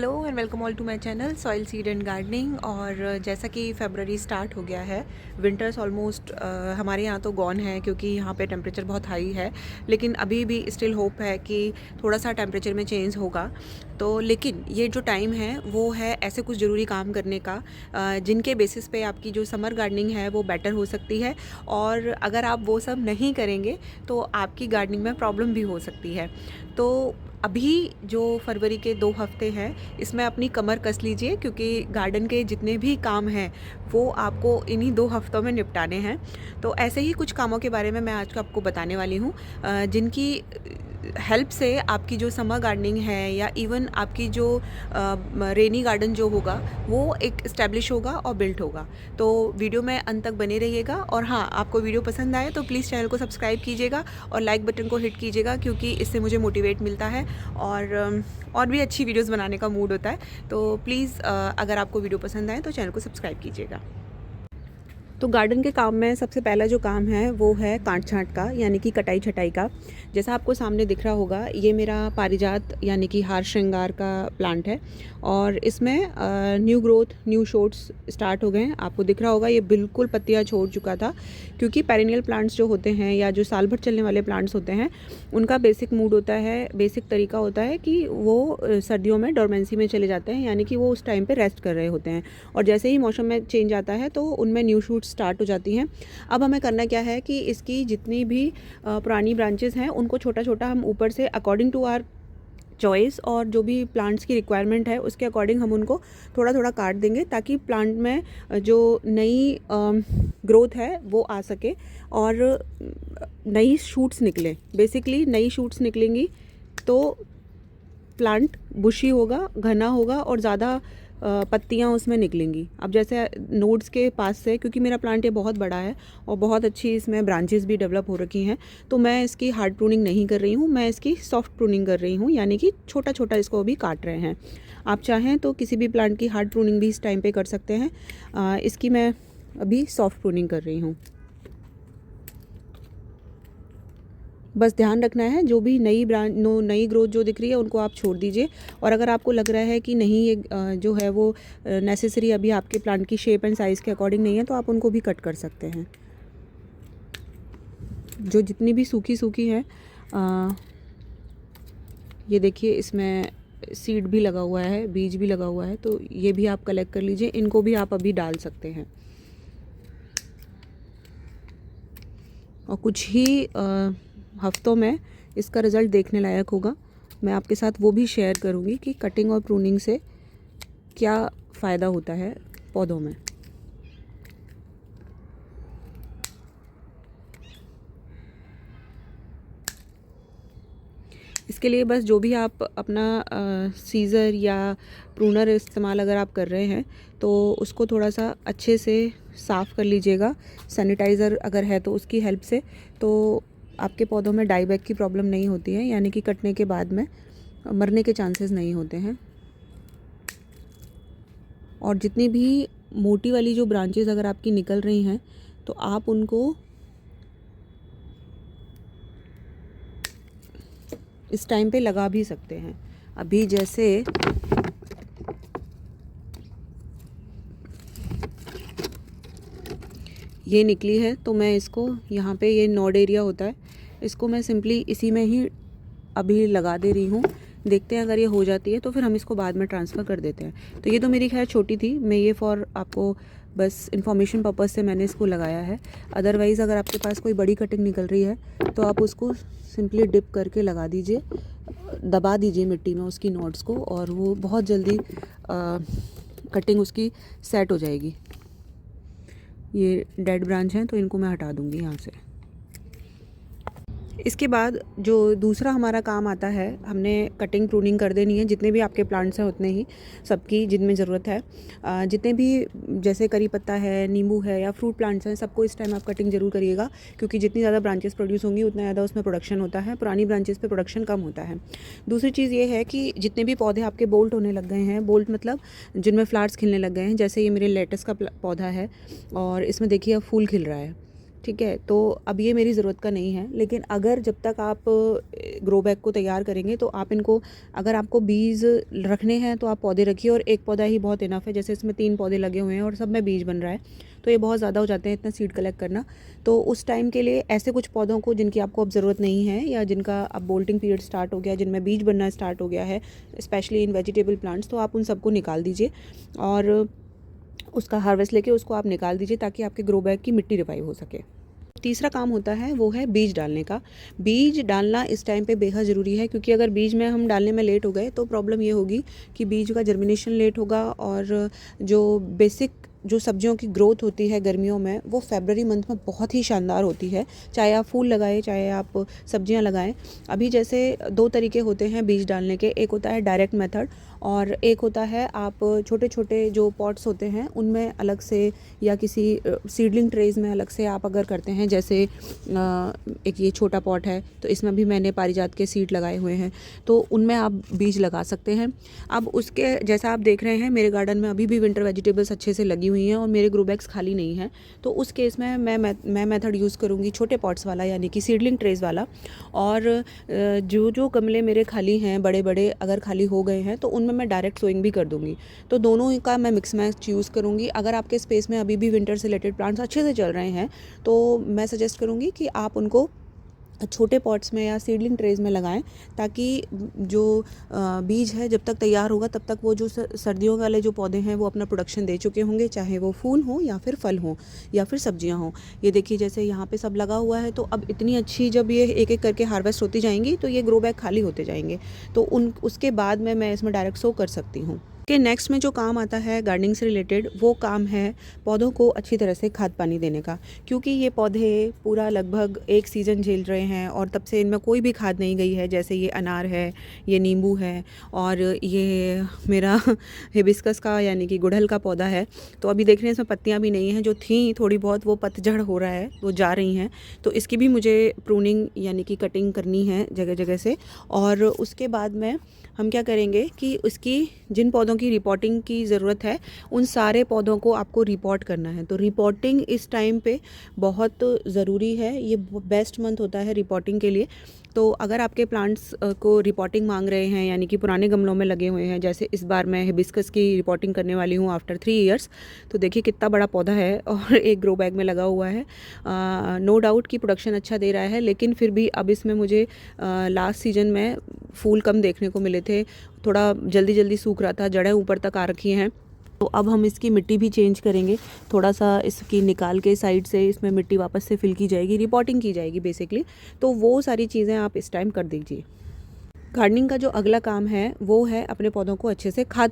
Hello and welcome all to my channel soil seed and gardening. और जैसा कि फरवरी start हो गया है, विंटर्स ऑलमोस्ट हमारे यहाँ तो गॉन है क्योंकि यहाँ पे टेम्परेचर बहुत हाई है। लेकिन अभी भी स्टिल होप है कि थोड़ा सा टेम्परेचर में चेंज होगा। तो लेकिन ये जो टाइम है वो है ऐसे कुछ ज़रूरी काम करने का जिनके बेसिस पे आपकी जो समर गार्डनिंग है वो बेटर हो सकती है। और अगर आप वो सब नहीं करेंगे तो आपकी गार्डनिंग में प्रॉब्लम भी हो सकती है। तो अभी जो फरवरी के 2 हफ्ते हैं इसमें अपनी कमर कस लीजिए, क्योंकि गार्डन के जितने भी काम हैं वो आपको इन्हीं 2 हफ्तों में निपटाने हैं। तो ऐसे ही कुछ कामों के बारे में मैं आज आपको बताने वाली हूँ जिनकी हेल्प से आपकी जो समर गार्डनिंग है या इवन आपकी जो रेनी गार्डन जो होगा वो एक इस्टेब्लिश होगा और बिल्ट होगा। तो वीडियो में अंत तक बने रहिएगा। और हाँ, आपको वीडियो पसंद आए तो प्लीज़ चैनल को सब्सक्राइब कीजिएगा और लाइक बटन को हिट कीजिएगा, क्योंकि इससे मुझे मोटिवेट मिलता है और भी अच्छी वीडियोस बनाने का मूड होता है। तो प्लीज़ अगर आपको वीडियो पसंद आए तो चैनल को सब्सक्राइब कीजिएगा। तो गार्डन के काम में सबसे पहला जो काम है वो है काट छाँट का, यानी कि कटाई छटाई का। जैसा आपको सामने दिख रहा होगा, ये मेरा पारिजात यानी कि हार श्रृंगार का प्लांट है और इसमें new growth, new shoots start हो गए हैं। आपको दिख रहा होगा ये बिल्कुल पत्तियाँ छोड़ चुका था, क्योंकि पेरिनियल प्लांट्स जो होते हैं या जो साल भर चलने वाले प्लांट्स होते हैं उनका बेसिक मूड होता है, बेसिक तरीका होता है कि वो सर्दियों में डोरमेंसी में चले जाते हैं, यानी कि वो उस टाइम पे रेस्ट कर रहे होते हैं। और जैसे ही मौसम में चेंज आता है तो उनमें न्यू शूट्स स्टार्ट हो जाती हैं। अब हमें करना क्या है कि इसकी जितनी भी पुरानी ब्रांचेस हैं उनको छोटा छोटा हम ऊपर से अकॉर्डिंग टू आवर चॉइस और जो भी प्लांट्स की रिक्वायरमेंट है उसके अकॉर्डिंग हम उनको थोड़ा थोड़ा काट देंगे, ताकि प्लांट में जो नई ग्रोथ है वो आ सके और नई शूट्स निकले। बेसिकली नई शूट्स निकलेंगी तो प्लांट बुशी होगा, घना होगा और ज़्यादा पत्तियाँ उसमें निकलेंगी। अब जैसे नोड्स के पास से, क्योंकि मेरा प्लांट ये बहुत बड़ा है और बहुत अच्छी इसमें ब्रांचेस भी डेवलप हो रखी हैं, तो मैं इसकी हार्ड प्रूनिंग नहीं कर रही हूँ, मैं इसकी सॉफ्ट प्रूनिंग कर रही हूँ, यानी कि छोटा छोटा इसको अभी काट रहे हैं। आप चाहें तो किसी भी प्लांट की हार्ड प्रूनिंग भी इस टाइम पे कर सकते हैं। इसकी मैं अभी सॉफ्ट प्रूनिंग कर रही हूँ। बस ध्यान रखना है, जो भी नई नई ग्रोथ जो दिख रही है उनको आप छोड़ दीजिए। और अगर आपको लग रहा है कि नहीं ये जो है वो नेसेसरी अभी आपके प्लांट की शेप एंड साइज़ के अकॉर्डिंग नहीं है, तो आप उनको भी कट कर सकते हैं। जो जितनी भी सूखी सूखी हैं, ये देखिए इसमें सीड भी लगा हुआ है, बीज भी लगा हुआ है, तो ये भी आप कलेक्ट कर लीजिए। इनको भी आप अभी डाल सकते हैं। और कुछ ही हफ्तों में इसका रिज़ल्ट देखने लायक होगा। मैं आपके साथ वो भी शेयर करूँगी कि कटिंग और प्रूनिंग से क्या फ़ायदा होता है पौधों में। इसके लिए बस जो भी आप अपना सीज़र या प्रूनर इस्तेमाल अगर आप कर रहे हैं तो उसको थोड़ा सा अच्छे से साफ़ कर लीजिएगा, सैनिटाइज़र अगर है तो उसकी हेल्प से। तो आपके पौधों में डाईबैक की प्रॉब्लम नहीं होती है, यानी कि कटने के बाद में मरने के चांसेस नहीं होते हैं। और जितनी भी मोटी वाली जो ब्रांचेस अगर आपकी निकल रही हैं तो आप उनको इस टाइम पे लगा भी सकते हैं। अभी जैसे ये निकली है तो मैं इसको यहाँ पे, ये नोड एरिया होता है, इसको मैं सिंपली इसी में ही अभी लगा दे रही हूँ। देखते हैं अगर ये हो जाती है तो फिर हम इसको बाद में ट्रांसफ़र कर देते हैं। तो ये तो मेरी खैर छोटी थी, मैं ये फॉर आपको बस इन्फॉर्मेशन पर्पज़ से मैंने इसको लगाया है। अदरवाइज़ अगर आपके पास कोई बड़ी कटिंग निकल रही है तो आप उसको सिंपली डिप करके लगा दीजिए, दबा दीजिए मिट्टी में उसकी नोड्स को, और वो बहुत जल्दी कटिंग उसकी सेट हो जाएगी। ये डेड ब्रांच हैं तो इनको मैं हटा दूँगी यहाँ से। इसके बाद जो दूसरा हमारा काम आता है, हमने कटिंग प्रूनिंग कर देनी है। जितने भी आपके प्लांट्स हैं उतने ही, सबकी जिनमें ज़रूरत है, जितने भी जैसे करी पत्ता है, नींबू है या फ्रूट प्लांट्स हैं, सबको इस टाइम आप कटिंग ज़रूर करिएगा, क्योंकि जितनी ज़्यादा ब्रांचेस प्रोड्यूस होंगी उतना ज़्यादा उसमें प्रोडक्शन होता है। पुरानी ब्रांचेस पे प्रोडक्शन कम होता है। दूसरी चीज़ ये है कि जितने भी पौधे आपके बोल्ट होने लग गए हैं, बोल्ट मतलब जिनमें फ्लावर्स खिलने लग गए हैं, जैसे ये मेरे लेटस का पौधा है और इसमें देखिए अब फूल खिल रहा है, ठीक है, तो अब ये मेरी ज़रूरत का नहीं है। लेकिन अगर जब तक आप ग्रो बैग को तैयार करेंगे तो आप इनको, अगर आपको बीज रखने हैं तो आप पौधे रखिए, और एक पौधा ही बहुत इनफ है। जैसे इसमें 3 पौधे लगे हुए हैं और सब में बीज बन रहा है, तो ये बहुत ज़्यादा हो जाते हैं इतना सीड कलेक्ट करना। तो उस टाइम के लिए ऐसे कुछ पौधों को जिनकी आपको अब ज़रूरत नहीं है, या जिनका अब बोल्टिंग पीरियड स्टार्ट हो गया, जिनमें बीज बनना स्टार्ट हो गया है, स्पेशली इन वेजिटेबल प्लांट्स, तो आप उन सबको निकाल दीजिए और उसका हार्वेस्ट लेके उसको आप निकाल दीजिए, ताकि आपके ग्रो बैग की मिट्टी रिवाइव हो सके। तीसरा काम होता है वो है बीज डालने का। बीज डालना इस टाइम पे बेहद ज़रूरी है, क्योंकि अगर बीज में हम डालने में लेट हो गए तो प्रॉब्लम ये होगी कि बीज का जर्मिनेशन लेट होगा, और जो बेसिक जो सब्जियों की ग्रोथ होती है गर्मियों में, वो फरवरी मंथ में बहुत ही शानदार होती है। चाहे आप फूल लगाएं, चाहे आप सब्जियां लगाएं। अभी जैसे 2 तरीके होते हैं बीज डालने के। एक होता है डायरेक्ट मेथड, और एक होता है आप छोटे छोटे जो पॉट्स होते हैं उनमें अलग से, या किसी सीडलिंग ट्रेज में अलग से आप अगर करते हैं। जैसे एक ये छोटा पॉट है, तो इसमें भी मैंने पारिजात के सीड लगाए हुए हैं, तो उनमें आप बीज लगा सकते हैं। अब उसके जैसा आप देख रहे हैं, मेरे गार्डन में अभी भी विंटर वेजिटेबल्स अच्छे से लगी हुई हैं और मेरे ग्रो बैग्स खाली नहीं हैं। तो उस केस में मैं मेथड यूज़ करूँगी छोटे पॉट्स वाला, यानी कि सीडलिंग ट्रेज वाला। और जो जो गमले मेरे खाली हैं, बड़े बड़े अगर खाली हो गए हैं, तो उनमें मैं डायरेक्ट सोइंग भी कर दूँगी। तो दोनों का मैं मिक्स मैच यूज़ करूँगी। अगर आपके स्पेस में अभी भी विंटर से रिलेटेड प्लांट्स अच्छे से चल रहे हैं, तो मैं सजेस्ट करूँगी कि आप उनको छोटे पॉट्स में या सीडलिंग ट्रेज में लगाएं, ताकि जो बीज है जब तक तैयार होगा तब तक वो जो सर्दियों वाले जो पौधे हैं वो अपना प्रोडक्शन दे चुके होंगे, चाहे वो फूल हो या फिर फल हो या फिर सब्जियां हो। ये देखिए, जैसे यहाँ पे सब लगा हुआ है, तो अब इतनी अच्छी जब ये एक एक करके हार्वेस्ट होती जाएंगी तो ये ग्रो बैग खाली होते जाएंगे, तो उसके बाद में मैं इसमें डायरेक्ट सो कर सकती हूँ। कि नेक्स्ट में जो काम आता है गार्डनिंग से रिलेटेड, वो काम है पौधों को अच्छी तरह से खाद पानी देने का। क्योंकि ये पौधे पूरा लगभग एक सीज़न झेल रहे हैं और तब से इनमें कोई भी खाद नहीं गई है। जैसे ये अनार है, ये नींबू है, और ये मेरा हिबिस्कस का यानी कि गुड़हल का पौधा है। तो अभी देख रहे हैं इसमें पत्तियाँ भी नहीं हैं, जो थी थोड़ी बहुत वो पतझड़ हो रहा है, वो जा रही हैं। तो इसकी भी मुझे प्रूनिंग यानी कि कटिंग करनी है जगह जगह से। और उसके बाद में हम क्या करेंगे कि उसकी जिन पौधों की रिपोर्टिंग की ज़रूरत है, उन सारे पौधों को आपको रिपोर्ट करना है। तो रिपोर्टिंग इस टाइम पे बहुत ज़रूरी है। ये बेस्ट मंथ होता है रिपोर्टिंग के लिए। तो अगर आपके प्लांट्स को रिपोर्टिंग मांग रहे हैं, यानी कि पुराने गमलों में लगे हुए हैं, जैसे इस बार मैं हिबिस्कस की रिपोर्टिंग करने वाली हूँ आफ्टर 3 ईयर्स। तो देखिए कितना बड़ा पौधा है और एक ग्रो बैग में लगा हुआ है। नो डाउट कि प्रोडक्शन अच्छा दे रहा है, लेकिन फिर भी अब इसमें मुझे लास्ट सीजन में फूल कम देखने को मिले थे। थोड़ा जल्दी जल्दी सूख रहा था, जड़ें ऊपर तक आ रखी हैं। तो अब हम इसकी मिट्टी भी चेंज करेंगे, थोड़ा सा इसकी निकाल के साइड से इसमें मिट्टी वापस से फिल की जाएगी, रिपोर्टिंग की जाएगी बेसिकली। तो वो सारी चीज़ें आप इस टाइम कर दीजिए। गार्डनिंग का जो अगला काम है वो है अपने पौधों को अच्छे से खाद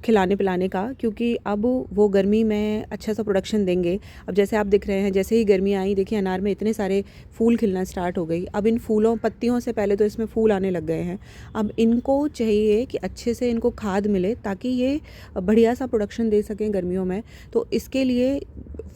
खिलाने पिलाने का, क्योंकि अब वो गर्मी में अच्छा सा प्रोडक्शन देंगे। अब जैसे आप दिख रहे हैं, जैसे ही गर्मी आई, देखिए अनार में इतने सारे फूल खिलना स्टार्ट हो गई। अब इन फूलों पत्तियों से पहले तो इसमें फूल आने लग गए हैं। अब इनको चाहिए कि अच्छे से इनको खाद मिले, ताकि ये बढ़िया सा प्रोडक्शन दे सकें गर्मियों में। तो इसके लिए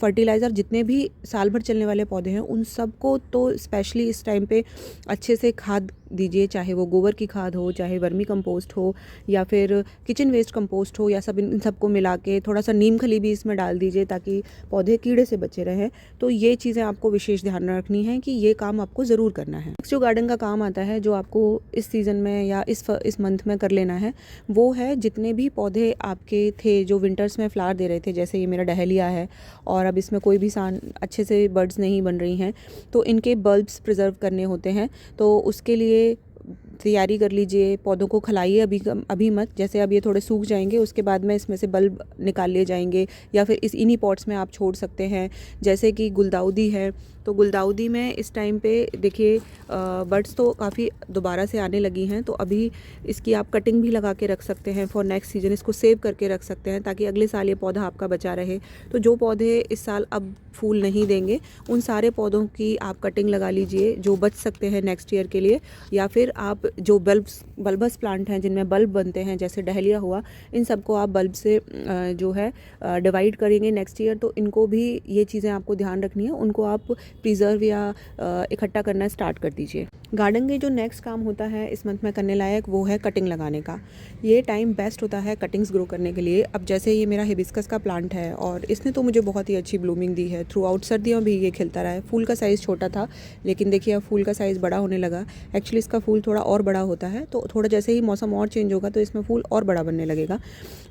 फर्टिलाइज़र जितने भी साल भर चलने वाले पौधे हैं, उन सबको तो स्पेशली इस टाइम पे अच्छे से खाद दीजिए। चाहे वो गोबर की खाद हो, चाहे वर्मी कंपोस्ट हो, या फिर किचन वेस्ट कंपोस्ट हो, या सब इन सबको मिला के थोड़ा सा नीम खली भी इसमें डाल दीजिए, ताकि पौधे कीड़े से बचे रहें। तो ये चीज़ें आपको विशेष ध्यान रखनी है कि ये काम आपको ज़रूर करना है। नेक्स्ट जो गार्डन का काम आता है, जो आपको इस सीज़न में या इस मंथ में कर लेना है, वो है जितने भी पौधे आपके थे जो विंटर्स में फ्लावर दे रहे थे। जैसे ये मेरा डहेलिया है और अब इसमें कोई भी अच्छे से बर्ड्स नहीं बन रही हैं, तो इनके बल्ब्स प्रिजर्व करने होते हैं। तो उसके लिए तैयारी कर लीजिए, पौधों को खिलाइए अभी मत। जैसे अब ये थोड़े सूख जाएंगे, उसके बाद में इसमें से बल्ब निकाल लिए जाएंगे, या फिर इन्हीं पॉट्स में आप छोड़ सकते हैं। जैसे कि गुलदाउदी है, तो गुलदाउदी में इस टाइम पे देखिए बर्ड्स तो काफ़ी दोबारा से आने लगी हैं। तो अभी इसकी आप कटिंग भी लगा के रख सकते हैं फॉर नेक्स्ट सीजन। इसको सेव करके रख सकते हैं, ताकि अगले साल ये पौधा आपका बचा रहे। तो जो पौधे इस साल अब फूल नहीं देंगे, उन सारे पौधों की आप कटिंग लगा लीजिए जो बच सकते हैं नेक्स्ट ईयर के लिए। या फिर आप जो बल्बस प्लांट हैं जिनमें बल्ब बनते हैं, जैसे डहेलिया हुआ, इन सबको आप बल्ब से जो है डिवाइड करेंगे नेक्स्ट ईयर। तो इनको भी ये चीज़ें आपको ध्यान रखनी है, उनको आप प्रिजर्व या इकट्ठा करना स्टार्ट कर दीजिए। गार्डन के जो नेक्स्ट काम होता है इस मंथ में करने लायक वो है कटिंग लगाने का। ये टाइम बेस्ट होता है कटिंग्स ग्रो करने के लिए। अब जैसे ये मेरा हिबिस्कस का प्लांट है और इसने तो मुझे बहुत ही अच्छी ब्लूमिंग दी है। थ्रू आउट सर्दियों भी ये खिलता रहा है। फूल का साइज़ छोटा था, लेकिन देखिए अब फूल का साइज़ बड़ा होने लगा। एक्चुअली इसका फूल थोड़ा और बड़ा होता है, तो थोड़ा जैसे ही मौसम और चेंज होगा तो इसमें फूल और बड़ा बनने लगेगा।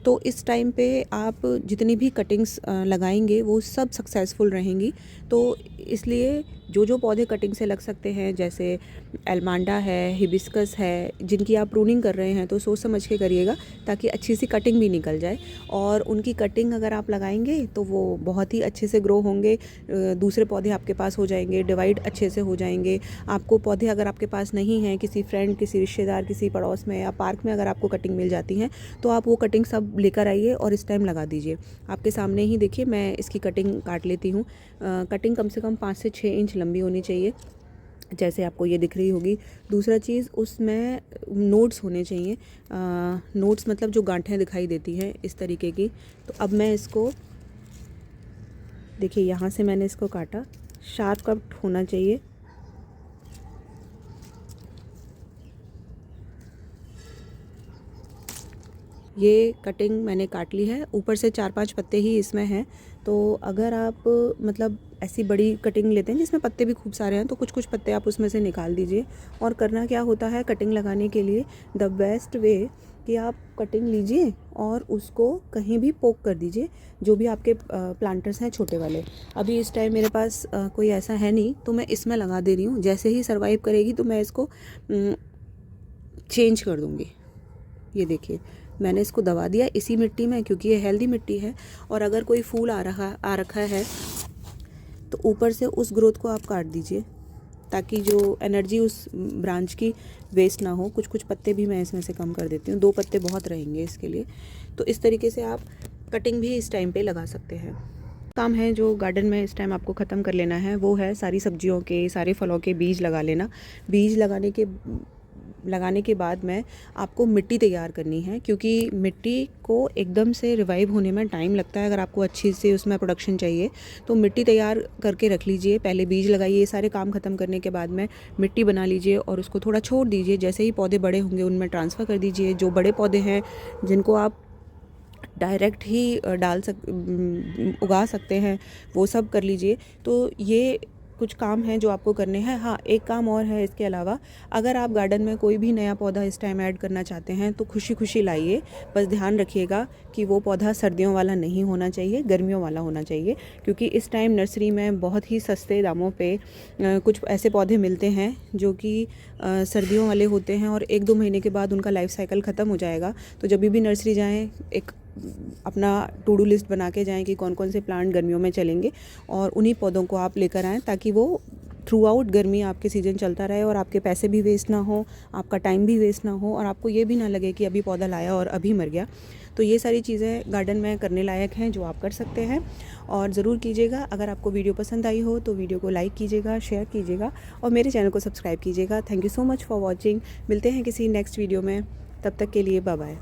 तो इस टाइम पे आप जितनी भी कटिंग्स लगाएंगे वो सब सक्सेसफुल रहेंगी। तो इसलिए जो जो पौधे कटिंग से लग सकते हैं, जैसे एल्मांडा है, हिबिस्कस है, जिनकी आप प्रूनिंग कर रहे हैं तो सोच समझ के करिएगा ताकि अच्छी सी कटिंग भी निकल जाए। और उनकी कटिंग अगर आप लगाएंगे तो वो बहुत ही अच्छे से ग्रो होंगे। दूसरे पौधे आपके पास हो जाएंगे, डिवाइड अच्छे से हो जाएंगे। आपको पौधे अगर आपके पास नहीं हैं, किसी फ्रेंड, किसी रिश्तेदार, किसी पड़ोस में या पार्क में अगर आपको कटिंग मिल जाती हैं तो आप वो कटिंग सब लेकर आइए और इस टाइम लगा दीजिए। आपके सामने ही देखिए मैं इसकी कटिंग काट लेती हूँ। कटिंग कम से कम 5 से 6 इंच लंबी होनी चाहिए, जैसे आपको ये दिख रही होगी। दूसरा चीज़, उसमें नोड्स होने चाहिए। नोड्स मतलब जो गांठें दिखाई देती हैं इस तरीके की। तो अब मैं इसको देखिए यहाँ से मैंने इसको काटा, शार्प कट होना चाहिए। ये कटिंग मैंने काट ली है। ऊपर से 4-5 पत्ते ही इसमें हैं। तो अगर आप मतलब ऐसी बड़ी कटिंग लेते हैं जिसमें पत्ते भी खूब सारे हैं तो कुछ कुछ पत्ते आप उसमें से निकाल दीजिए। और करना क्या होता है कटिंग लगाने के लिए, द बेस्ट वे कि आप कटिंग लीजिए और उसको कहीं भी पोक कर दीजिए, जो भी आपके प्लांटर्स हैं छोटे वाले। अभी इस टाइम मेरे पास कोई ऐसा है नहीं तो मैं इसमें लगा दे रही हूँ। जैसे ही सर्वाइव करेगी तो मैं इसको चेंज कर दूँगी। ये देखिए मैंने इसको दबा दिया इसी मिट्टी में, क्योंकि ये हेल्दी मिट्टी है। और अगर कोई फूल आ रखा है तो ऊपर से उस ग्रोथ को आप काट दीजिए ताकि जो एनर्जी उस ब्रांच की वेस्ट ना हो। कुछ कुछ पत्ते भी मैं इसमें से कम कर देती हूँ, 2 पत्ते बहुत रहेंगे इसके लिए। तो इस तरीके से आप कटिंग भी इस टाइम पे लगा सकते हैं। काम है जो गार्डन में इस टाइम आपको ख़त्म कर लेना है वो है सारी सब्जियों के, सारे फलों के बीज लगा लेना। बीज लगाने के बाद में आपको मिट्टी तैयार करनी है, क्योंकि मिट्टी को एकदम से रिवाइव होने में टाइम लगता है। अगर आपको अच्छी से उसमें प्रोडक्शन चाहिए तो मिट्टी तैयार करके रख लीजिए। पहले बीज लगाइए, सारे काम ख़त्म करने के बाद में मिट्टी बना लीजिए और उसको थोड़ा छोड़ दीजिए। जैसे ही पौधे बड़े होंगे उनमें ट्रांसफ़र कर दीजिए। जो बड़े पौधे हैं जिनको आप डायरेक्ट ही उगा सकते हैं वो सब कर लीजिए। तो ये कुछ काम हैं जो आपको करने हैं। हाँ, एक काम और है इसके अलावा, अगर आप गार्डन में कोई भी नया पौधा इस टाइम ऐड करना चाहते हैं तो खुशी खुशी लाइए। बस ध्यान रखिएगा कि वो पौधा सर्दियों वाला नहीं होना चाहिए, गर्मियों वाला होना चाहिए। क्योंकि इस टाइम नर्सरी में बहुत ही सस्ते दामों पे कुछ ऐसे पौधे मिलते हैं जो कि सर्दियों वाले होते हैं और 1-2 महीने के बाद उनका लाइफ साइकिल ख़त्म हो जाएगा। तो जब भी नर्सरी जाएँ एक अपना टू डू लिस्ट बना के जाएं कि कौन कौन से प्लांट गर्मियों में चलेंगे और उन्हीं पौधों को आप लेकर आएँ ताकि वो थ्रू आउट गर्मी आपके सीज़न चलता रहे और आपके पैसे भी वेस्ट ना हो, आपका टाइम भी वेस्ट ना हो और आपको ये भी ना लगे कि अभी पौधा लाया और अभी मर गया। तो ये सारी चीज़ें गार्डन में करने लायक हैं जो आप कर सकते हैं और ज़रूर कीजिएगा। अगर आपको वीडियो पसंद आई हो तो वीडियो को लाइक कीजिएगा, शेयर कीजिएगा और मेरे चैनल को सब्सक्राइब कीजिएगा। Thank you so much for watching. मिलते हैं किसी नेक्स्ट वीडियो में, तब तक के लिए बाय बाय।